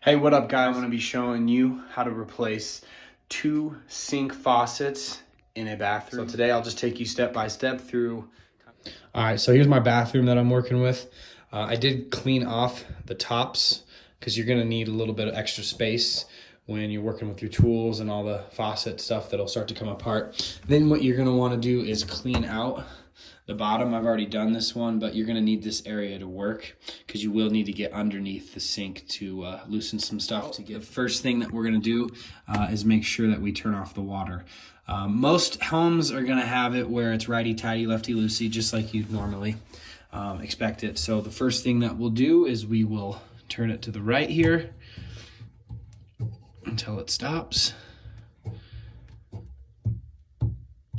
Hey, what up guys? I'm going to be showing you how to replace 2 sink faucets in a bathroom. So today I'll just take you step by step through. All right, so here's my bathroom that I'm working with. I did clean off the tops because you're going to need a little bit of extra space when you're working with your tools and all the faucet stuff that'll start to come apart. Then what you're going to want to do is clean out the bottom. I've already done this one, but you're going to need this area to work because you will need to get underneath the sink to loosen some stuff. The first thing that we're going to do is make sure that we turn off the water. Most homes are going to have it where it's righty-tighty, lefty-loosey, just like you'd normally expect it. So the first thing that we'll do is we will turn it to the right here until it stops.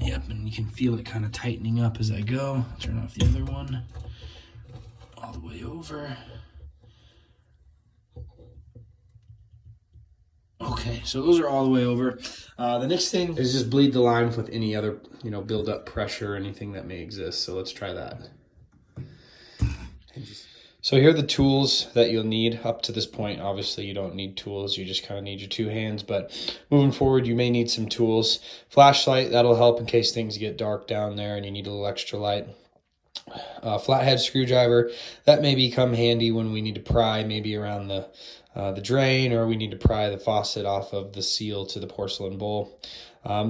Yep, and you can feel it kind of tightening up as I go. I'll turn off the other one all the way over. Okay, so those are all the way over. The next thing is just bleed the line with any other, build up pressure or anything that may exist. So let's try that. So here are the tools that you'll need up to this point. Obviously you don't need tools, you just kind of need your 2 hands, but moving forward you may need some tools. Flashlight, that'll help in case things get dark down there and you need a little extra light. Flathead screwdriver, that may become handy when we need to pry maybe around the drain, or we need to pry the faucet off of the seal to the porcelain bowl.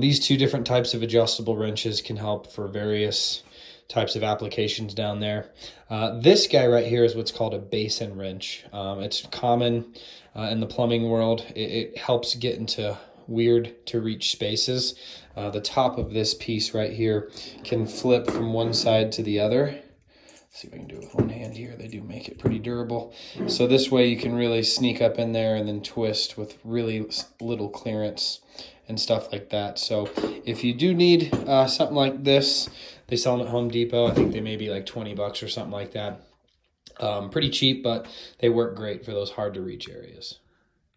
These 2 different types of adjustable wrenches can help for various types of applications down there. This guy right here is what's called a basin wrench. It's common in the plumbing world. It helps get into weird to reach spaces. The top of this piece right here can flip from one side to the other. Let's see if I can do it with one hand here. They do make it pretty durable. So this way you can really sneak up in there and then twist with really little clearance and stuff like that. So if you do need something like this, they sell them at Home Depot. I think they may be like 20 bucks or something like that. Pretty cheap, but they work great for those hard to reach areas.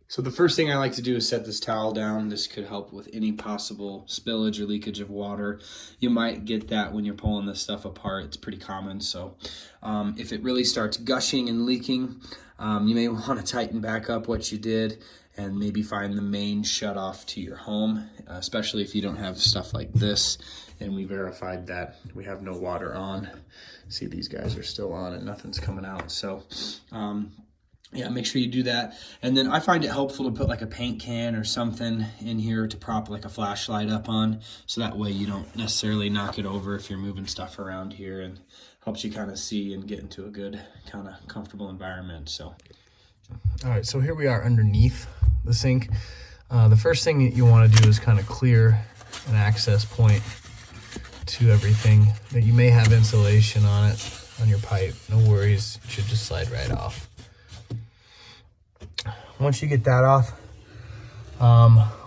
So the first thing I like to do is set this towel down. This could help with any possible spillage or leakage of water. You might get that when you're pulling this stuff apart. It's pretty common. So if it really starts gushing and leaking, you may want to tighten back up what you did and maybe find the main shut off to your home, especially if you don't have stuff like this. And we verified that we have no water on. See, these guys are still on and nothing's coming out. So yeah, make sure you do that. And then I find it helpful to put like a paint can or something in here to prop like a flashlight up on. So that way you don't necessarily knock it over if you're moving stuff around here, and helps you kind of see and get into a good kind of comfortable environment. So. All right, so here we are underneath the sink. The first thing that you want to do is kind of clear an access point to everything. That you may have insulation on it, on your pipe. No worries, it should just slide right off. Once you get that off,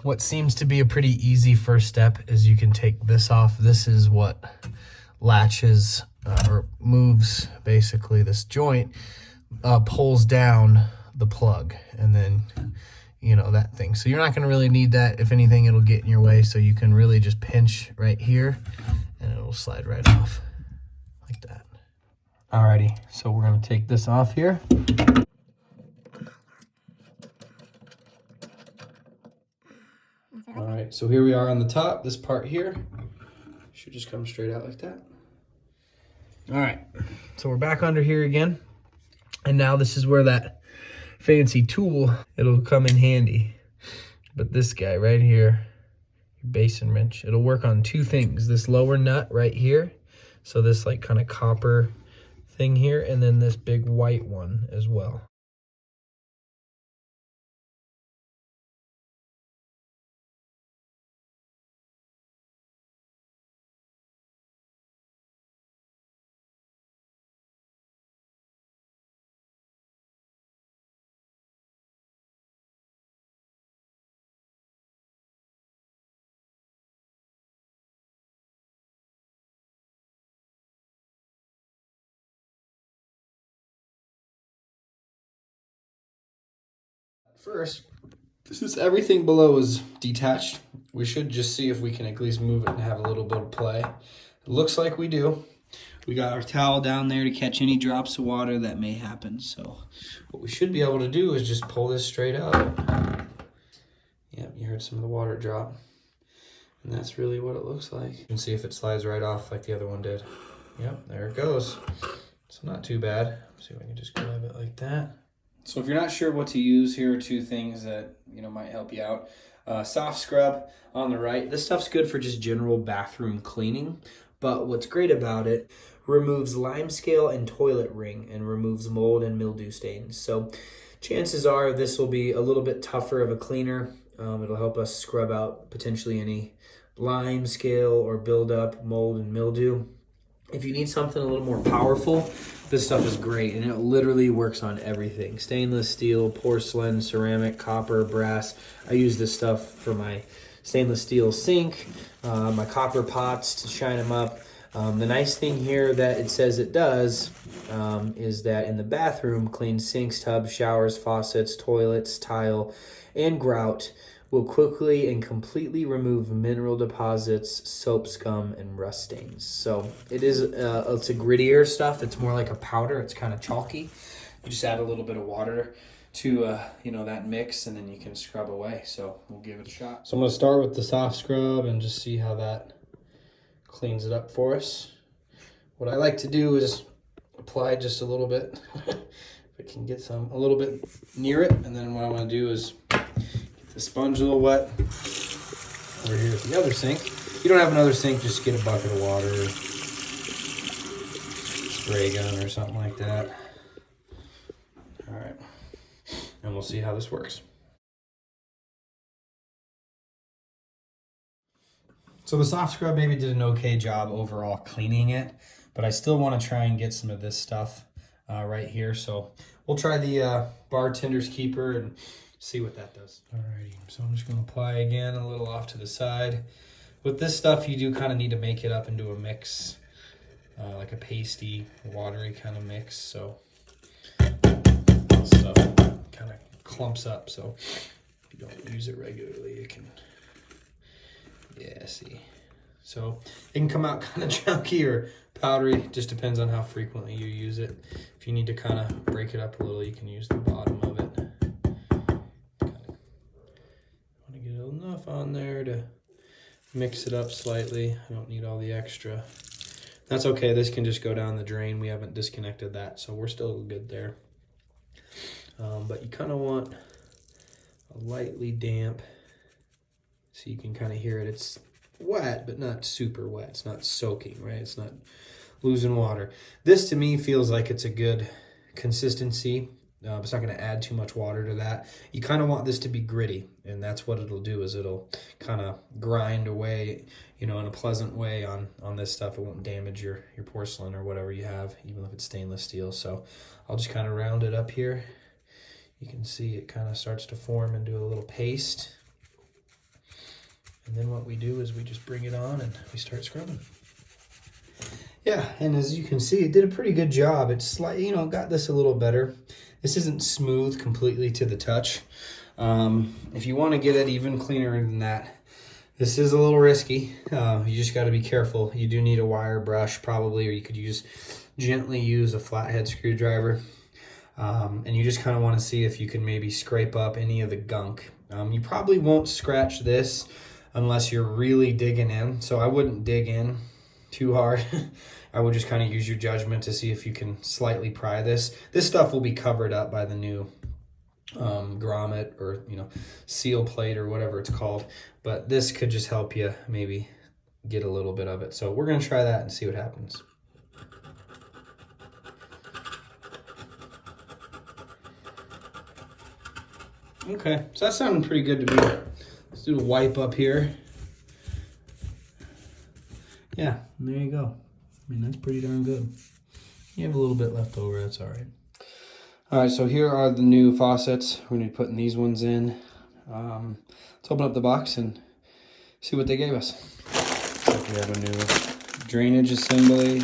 what seems to be a pretty easy first step is you can take this off. This is what latches or moves basically this joint, pulls down the plug, and then that thing. So you're not going to really need that. If anything, it'll get in your way, so you can really just pinch right here and it'll slide right off like that. Alrighty, so we're going to take this off here. All right, so here we are on the top. This part here should just come straight out like that. All right, so we're back under here again. And now this is where that fancy tool, it'll come in handy. But this guy right here, basin wrench, it'll work on 2 things. This lower nut right here, so this like kind of copper thing here, and then this big white one as well. First, since everything below is detached, we should just see if we can at least move it and have a little bit of play. It looks like we do. We got our towel down there to catch any drops of water that may happen. So what we should be able to do is just pull this straight up. Yep, you heard some of the water drop. And that's really what it looks like. You can see if it slides right off like the other one did. Yep, there it goes. So not too bad. Let's see if I can just grab it like that. So if you're not sure what to use, here are two things that might help you out. Soft scrub on the right. This stuff's good for just general bathroom cleaning. But what's great about it, removes limescale and toilet ring and removes mold and mildew stains. So chances are this will be a little bit tougher of a cleaner. It'll help us scrub out potentially any limescale or buildup, mold and mildew. If you need something a little more powerful, this stuff is great, and it literally works on everything. Stainless steel, porcelain, ceramic, copper, brass. I use this stuff for my stainless steel sink, my copper pots to shine them up. The nice thing here that it says it does is that in the bathroom, clean sinks, tubs, showers, faucets, toilets, tile, and grout. Will quickly and completely remove mineral deposits, soap scum, and rust stains. So it's a grittier stuff. It's more like a powder. It's kind of chalky. You just add a little bit of water to that mix, and then you can scrub away. So we'll give it a shot. So I'm going to start with the soft scrub and just see how that cleans it up for us. What I like to do is apply just a little bit. If I can get a little bit near it, and then what I want to do is the sponge a little wet over here at the other sink. If you don't have another sink, just get a bucket of water, spray gun or something like that. All right, and we'll see how this works. So the soft scrub maybe did an okay job overall cleaning it, but I still want to try and get some of this stuff right here. So we'll try the bartender's keeper and see what that does. Alrighty, so I'm just going to apply again a little off to the side. With this stuff, you do kind of need to make it up into a mix, like a pasty, watery kind of mix. So this stuff kind of clumps up. So if you don't use it regularly, it can, see. So it can come out kind of chunky or powdery. Just depends on how frequently you use it. If you need to kind of break it up a little, you can use the bottom of it. Enough on there to mix it up slightly. I don't need all the extra. That's okay. This can just go down the drain. We haven't disconnected that, so we're still good there. But you kind of want a lightly damp, so you can kind of hear it. It's wet, but not super wet. It's not soaking, right? It's not losing water. This to me feels like it's a good consistency. It's not going to add too much water to that. You kind of want this to be gritty, and that's what it'll do, is it'll kind of grind away, in a pleasant way on this stuff. It won't damage your porcelain or whatever you have, even if it's stainless steel. So I'll just kind of round it up here. You can see it kind of starts to form into a little paste. And then what we do is we just bring it on and we start scrubbing. Yeah, and as you can see, it did a pretty good job. It's slightly, got this a little better. This isn't smooth completely to the touch. If you want to get it even cleaner than that, this is a little risky. You just got to be careful. You do need a wire brush probably, or you could gently use a flathead screwdriver. And you just kind of want to see if you can maybe scrape up any of the gunk. You probably won't scratch this unless you're really digging in. So I wouldn't dig in too hard. I would just kind of use your judgment to see if you can slightly pry this. This stuff will be covered up by the new grommet or seal plate or whatever it's called. But this could just help you maybe get a little bit of it. So we're going to try that and see what happens. Okay, so that's sounding pretty good to me. Let's do a wipe up here. Yeah, there you go. I mean, that's pretty darn good. You have a little bit left over, that's all right. All right, so here are the new faucets. We're gonna be putting these ones in. Let's open up the box and see what they gave us. So we have a new drainage assembly.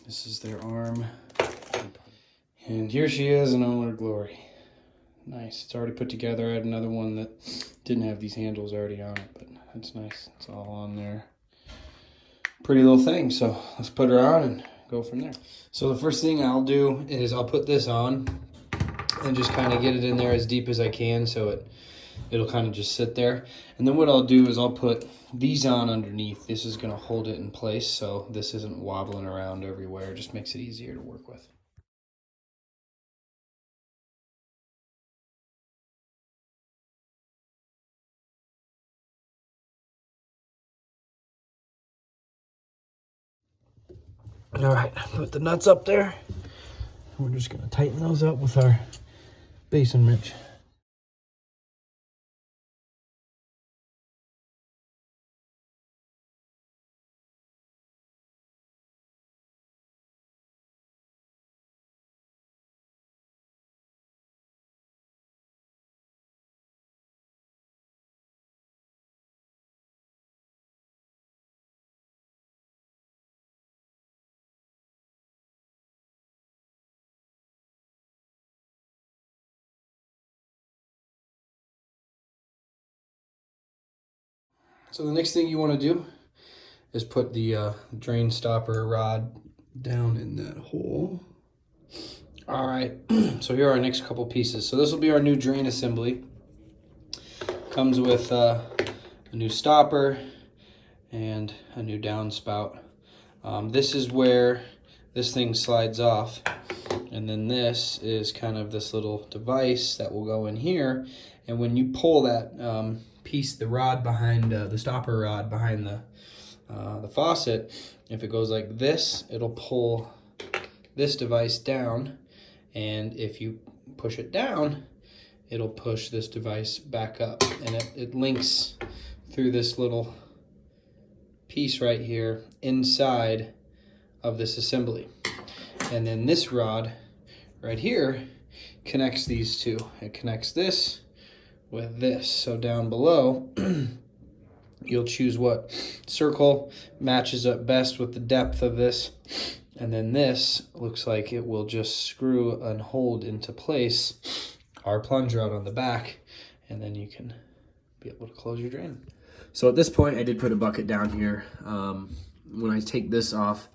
This is their arm. And here she is in all her glory. Nice, it's already put together. I had another one that didn't have these handles already on it, but that's nice. It's all on there. pretty little thing. So let's put her on and go from there. So the first thing I'll do is I'll put this on and just kind of get it in there as deep as I can so it'll kind of just sit there. And then what I'll do is I'll put these on underneath. This is going to hold it in place so this isn't wobbling around everywhere. It just makes it easier to work with. All right, put the nuts up there. We're just going to tighten those up with our basin wrench. So the next thing you want to do is put the drain stopper rod down in that hole. All right, so here are our next couple pieces. So this will be our new drain assembly. Comes with a new stopper and a new downspout. This is where this thing slides off. And then this is kind of this little device that will go in here. And when you pull that piece, the rod behind, the stopper rod behind the faucet, if it goes like this, it'll pull this device down. And if you push it down, it'll push this device back up. And it links through this little piece right here inside of this assembly. And then this rod right here connects these two. It connects this with this. So down below, you'll choose what circle matches up best with the depth of this. And then this looks like it will just screw and hold into place our plunge rod on the back. And then you can be able to close your drain. So at this point, I did put a bucket down here. When I take this off,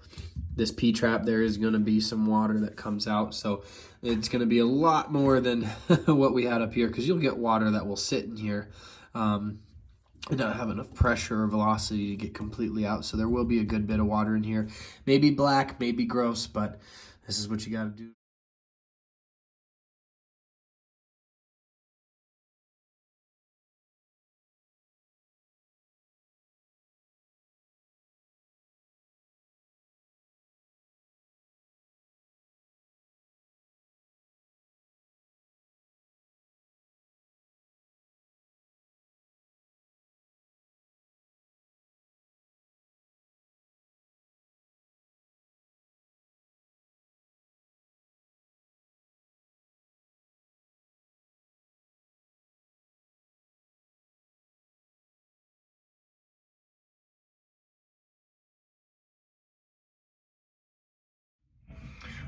this P-trap, there is going to be some water that comes out. So it's going to be a lot more than what we had up here, because you'll get water that will sit in here and not have enough pressure or velocity to get completely out. So there will be a good bit of water in here. Maybe black, maybe gross, but this is what you got to do.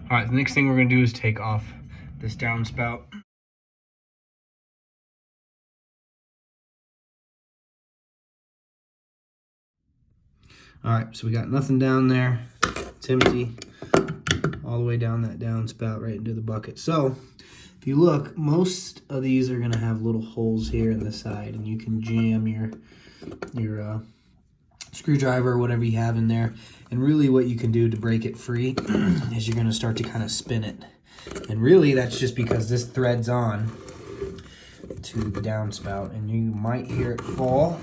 All right, the next thing we're going to do is take off this downspout. All right, so we got nothing down there. It's empty. All the way down that downspout right into the bucket. So if you look, most of these are going to have little holes here in the side, and you can jam your screwdriver or whatever you have in there. And really what you can do to break it free is you're going to start to kind of spin it. And really that's just because this threads on to the downspout, and you might hear it fall.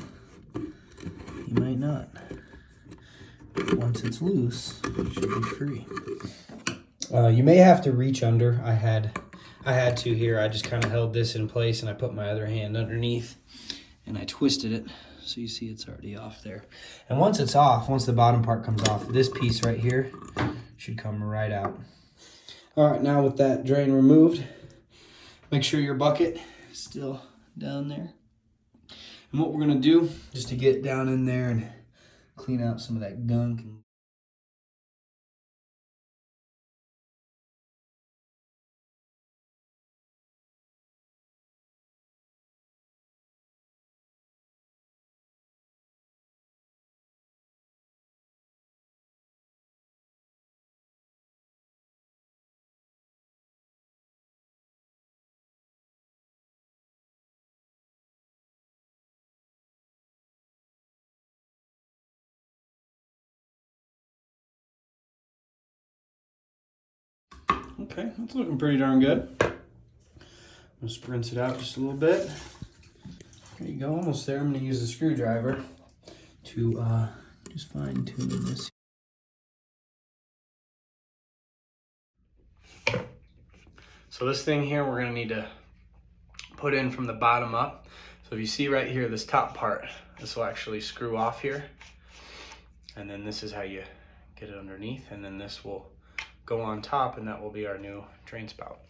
You might not. Once it's loose, it should be free. You may have to reach under. I had to here. I just kind of held this in place and I put my other hand underneath and I twisted it. So you see it's already off there. And once it's off, once the bottom part comes off, this piece right here should come right out. All right, now with that drain removed, make sure your bucket is still down there. And what we're gonna do, just to get down in there and clean out some of that gunk Okay, that's looking pretty darn good. Just rinse it out just a little bit. There you go, almost there. I'm gonna use the screwdriver to just fine tune this. So this thing here, we're gonna need to put in from the bottom up. So if you see right here, this top part, this will actually screw off here. And then this is how you get it underneath. And then this will go on top, and that will be our new drain spout.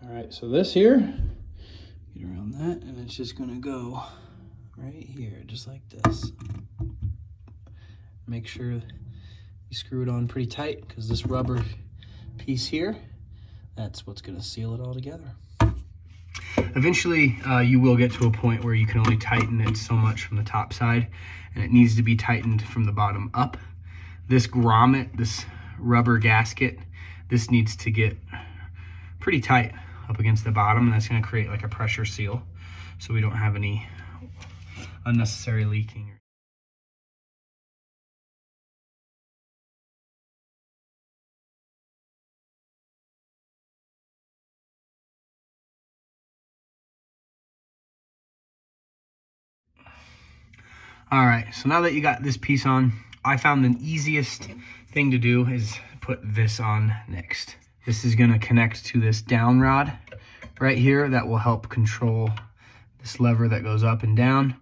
All right, so this here, get around that, and it's just gonna go right here, just like this. Make sure you screw it on pretty tight, because this rubber piece here, that's what's gonna seal it all together. Eventually, you will get to a point where you can only tighten it so much from the top side, and it needs to be tightened from the bottom up. This grommet, this rubber gasket, this needs to get pretty tight up against the bottom, and that's gonna create like a pressure seal so we don't have any unnecessary leaking. All right, so now that you got this piece on, I found the easiest thing to do is put this on next. This is gonna connect to this down rod right here that will help control this lever that goes up and down.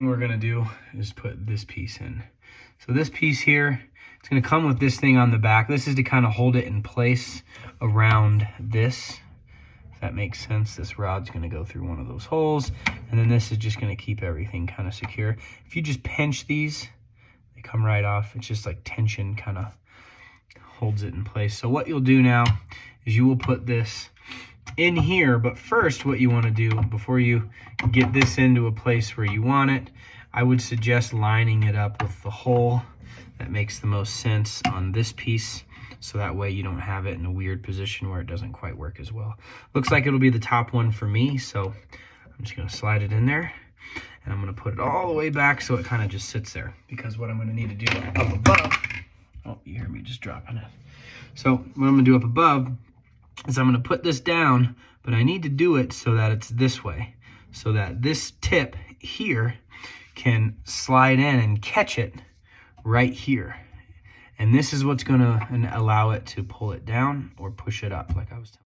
What we're gonna do is put this piece in. So this piece here, it's gonna come with this thing on the back. This is to kind of hold it in place around this. If that makes sense, this rod's gonna go through one of those holes, and then this is just gonna keep everything kind of secure. If you just pinch these, they come right off. It's just like tension kind of holds it in place. So what you'll do now is you will put this in here, but first what you want to do before you get this into a place where you want it, I would suggest lining it up with the hole that makes the most sense on this piece, so that way you don't have it in a weird position where it doesn't quite work as well. Looks like it'll be the top one for me, so I'm just going to slide it in there, and I'm going to put it all the way back so it kind of just sits there, because what I'm going to need to do up above, oh, you hear me just dropping it. So what I'm going to do up above is I'm going to put this down, but I need to do it so that it's this way, so that this tip here can slide in and catch it right here. And this is what's going to allow it to pull it down or push it up, like I was telling you.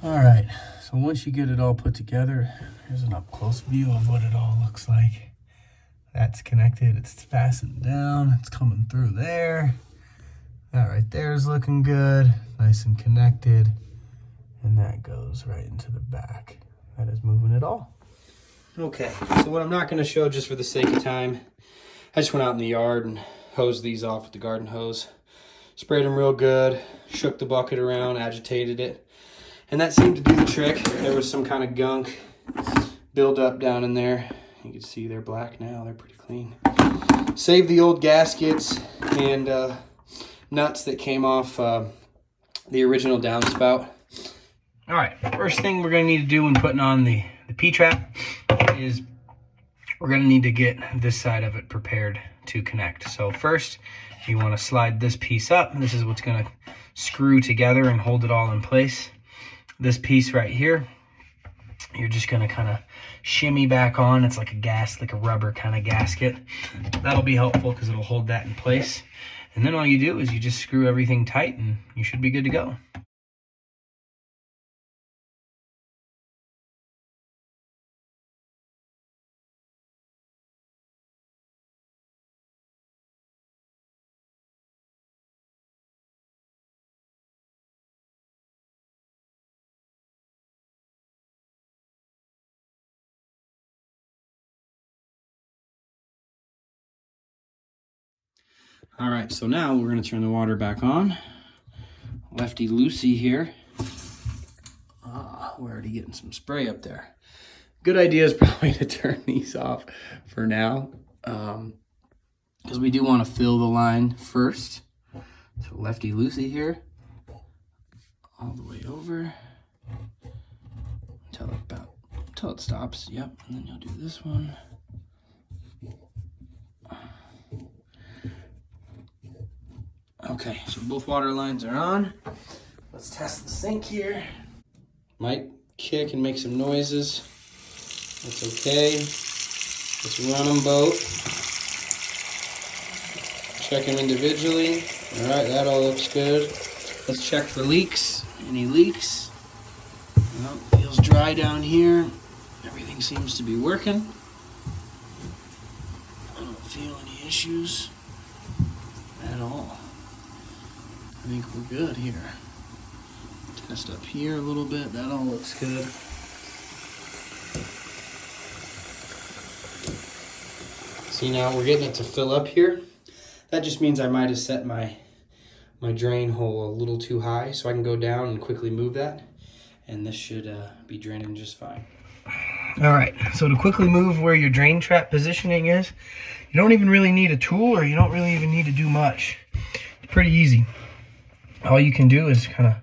All right, so once you get it all put together, here's an up-close view of what it all looks like. That's connected, it's fastened down, it's coming through there. That right there is looking good, nice and connected. And that goes right into the back. That is moving it all. Okay, so what I'm not gonna show just for the sake of time, I just went out in the yard and hosed these off with the garden hose. Sprayed them real good, shook the bucket around, agitated it. And that seemed to do the trick. There was some kind of gunk build up down in there. You can see they're black now, they're pretty clean. Saved the old gaskets and nuts that came off the original downspout. All right, first thing we're gonna need to do when putting on the P-trap is we're gonna need to get this side of it prepared to connect. So first, you wanna slide this piece up. This is what's gonna screw together and hold it all in place. This piece right here, you're just gonna kind of shimmy back on. It's like like a rubber kind of gasket. That'll be helpful because it'll hold that in place. And then all you do is you just screw everything tight and you should be good to go. All right, so now we're gonna turn the water back on. Lefty loosey here. We're already getting some spray up there. Good idea is probably to turn these off for now, because we do want to fill the line first. So lefty loosey here, all the way over until it stops. Yep, and then you'll do this one. Okay, so both water lines are on. Let's test the sink here. Might kick and make some noises. That's okay. Let's run them both. Check them individually. All right, that all looks good. Let's check for leaks. Any leaks? Well, feels dry down here. Everything seems to be working. I don't feel any issues at all. I think we're good here. Test up here a little bit. That all looks good. See, now we're getting it to fill up here. That just means I might have set my drain hole a little too high, so I can go down and quickly move that, and this should be draining just fine. All right, so to quickly move where your drain trap positioning is, you don't even really need a tool, or you don't really even need to do much. It's pretty easy. All you can do is kind of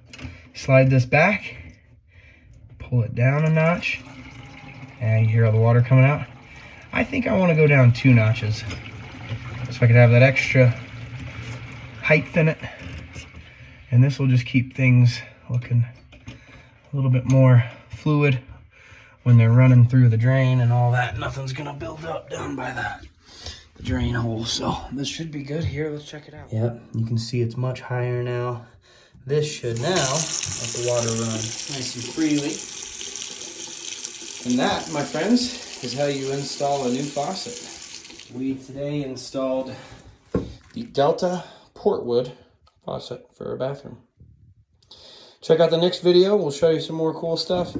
slide this back, pull it down a notch, and you hear all the water coming out. I think I want to go down 2 notches so I could have that extra height in it, and this will just keep things looking a little bit more fluid when they're running through the drain and all that. Nothing's gonna build up down by the drain hole, so this should be good here. Let's check it out. Yep, you can see it's much higher now. This should now let the water run nice and freely. And that, my friends, is how you install a new faucet. We today installed the Delta Portwood faucet for our bathroom. Check out the next video. We'll show you some more cool stuff.